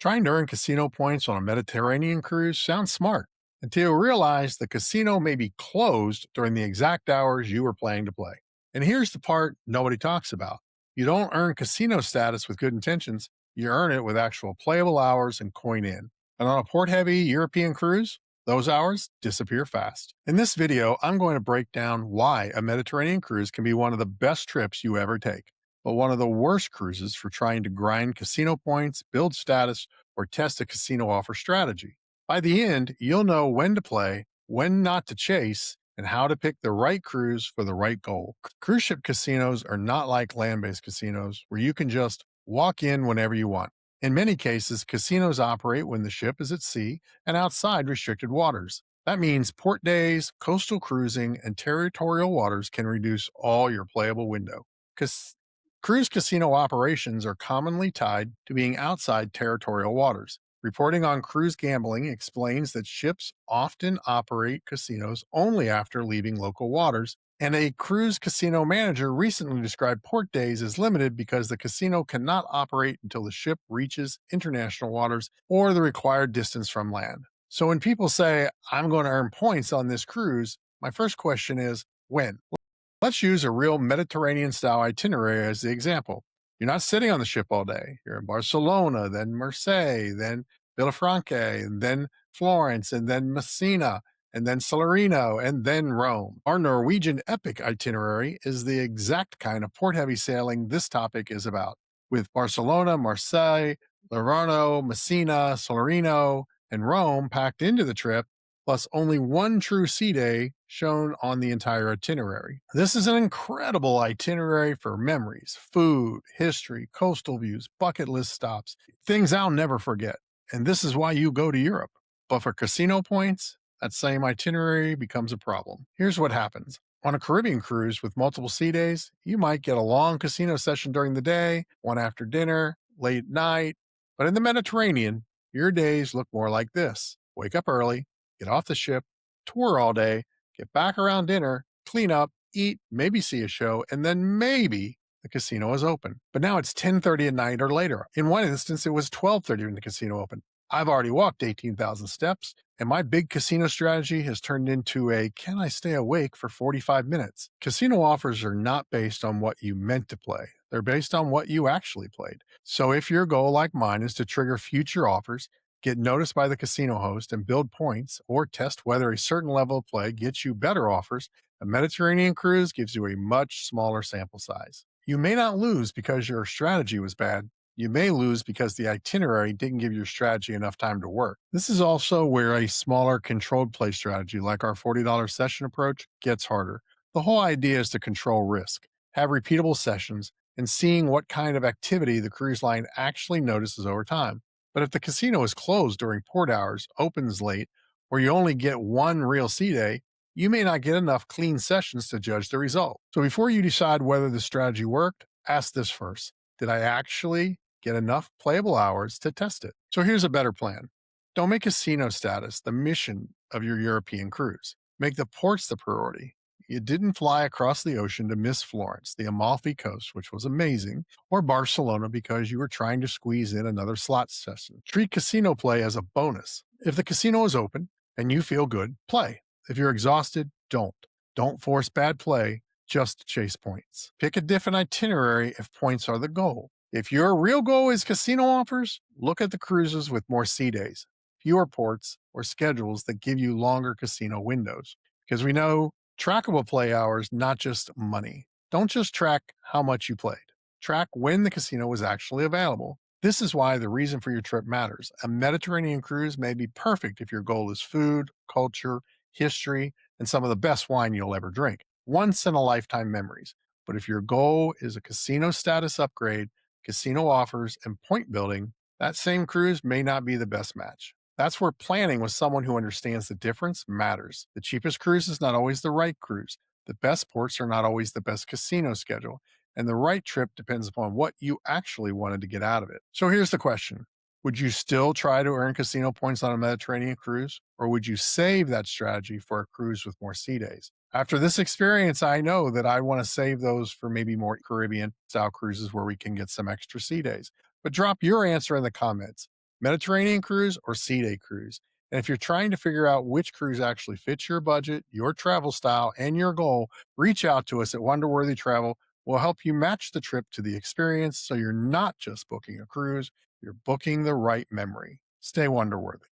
Trying to earn casino points on a Mediterranean cruise sounds smart until you realize the casino may be closed during the exact hours you were planning to play. And here's the part nobody talks about: you don't earn casino status with good intentions, you earn it with actual playable hours and coin in. And on a port heavy European cruise, those hours disappear fast. In this video, I'm going to break down why a Mediterranean cruise can be one of the best trips you ever take, but one of the worst cruises for trying to grind casino points, build status, or test a casino offer strategy. By the end, you'll know when to play, when not to chase, and how to pick the right cruise for the right goal. Cruise ship casinos are not like land based casinos where you can just walk in whenever you want. In many cases, casinos operate when the ship is at sea and outside restricted waters. That means port days, coastal cruising, and territorial waters can reduce all your playable window. Cruise casino operations are commonly tied to being outside territorial waters. Reporting on cruise gambling explains that ships often operate casinos only after leaving local waters, and a cruise casino manager recently described port days as limited because the casino cannot operate until the ship reaches international waters or the required distance from land. So when people say, "I'm going to earn points on this cruise," my first question is, when? Let's use a real Mediterranean-style itinerary as the example. You're not sitting on the ship all day. You're in Barcelona, then Marseille, then Villefranche, and then Florence, and then Messina, and then Salerno, and then Rome. Our Norwegian Epic itinerary is the exact kind of port-heavy sailing this topic is about, with Barcelona, Marseille, Livorno, Messina, Salerno, and Rome packed into the trip, plus only one true sea day shown on the entire itinerary. This is an incredible itinerary for memories, food, history, coastal views, bucket list stops, things I'll never forget. And this is why you go to Europe. But for casino points, that same itinerary becomes a problem. Here's what happens. On a Caribbean cruise with multiple sea days, you might get a long casino session during the day, one after dinner, late night. But in the Mediterranean, your days look more like this: wake up early, get off the ship, tour all day, get back around dinner, clean up, eat, maybe see a show, and then maybe the casino is open. But now it's 10:30 at night or later. In one instance, it was 12:30 when the casino opened. I've already walked 18,000 steps, and my big casino strategy has turned into a "can I stay awake for 45 minutes?" Casino offers are not based on what you meant to play. They're based on what you actually played. So if your goal, like mine, is to trigger future offers, get noticed by the casino host, and build points, or test whether a certain level of play gets you better offers, a Mediterranean cruise gives you a much smaller sample size. You may not lose because your strategy was bad. You may lose because the itinerary didn't give your strategy enough time to work. This is also where a smaller controlled play strategy like our $40 session approach gets harder. The whole idea is to control risk, have repeatable sessions, and seeing what kind of activity the cruise line actually notices over time. But if the casino is closed during port hours, opens late, or you only get one real sea day, you may not get enough clean sessions to judge the result. So before you decide whether the strategy worked, ask this first: did I actually get enough playable hours to test it? So here's a better plan. Don't make casino status the mission of your European cruise. Make the ports the priority. You didn't fly across the ocean to miss Florence, the Amalfi Coast, which was amazing, or Barcelona because you were trying to squeeze in another slot session. Treat casino play as a bonus. If the casino is open and you feel good, play. If you're exhausted, don't. Don't force bad play just to chase points. Pick a different itinerary if points are the goal. If your real goal is casino offers, look at the cruises with more sea days, fewer ports, or schedules that give you longer casino windows. Because we know trackable play hours, not just money. Don't just track how much you played. Track when the casino was actually available. This is why the reason for your trip matters. A Mediterranean cruise may be perfect if your goal is food, culture, history, and some of the best wine you'll ever drink. Once in a lifetime memories. But if your goal is a casino status upgrade, casino offers, and point building, that same cruise may not be the best match. That's where planning with someone who understands the difference matters. The cheapest cruise is not always the right cruise. The best ports are not always the best casino schedule. And the right trip depends upon what you actually wanted to get out of it. So here's the question. Would you still try to earn casino points on a Mediterranean cruise? Or would you save that strategy for a cruise with more sea days? After this experience, I know that I want to save those for maybe more Caribbean style cruises where we can get some extra sea days. But drop your answer in the comments. Mediterranean cruise or sea day cruise. And if you're trying to figure out which cruise actually fits your budget, your travel style, and your goal, reach out to us at Wonderworthy Travel. We'll help you match the trip to the experience so you're not just booking a cruise, you're booking the right memory. Stay Wonderworthy.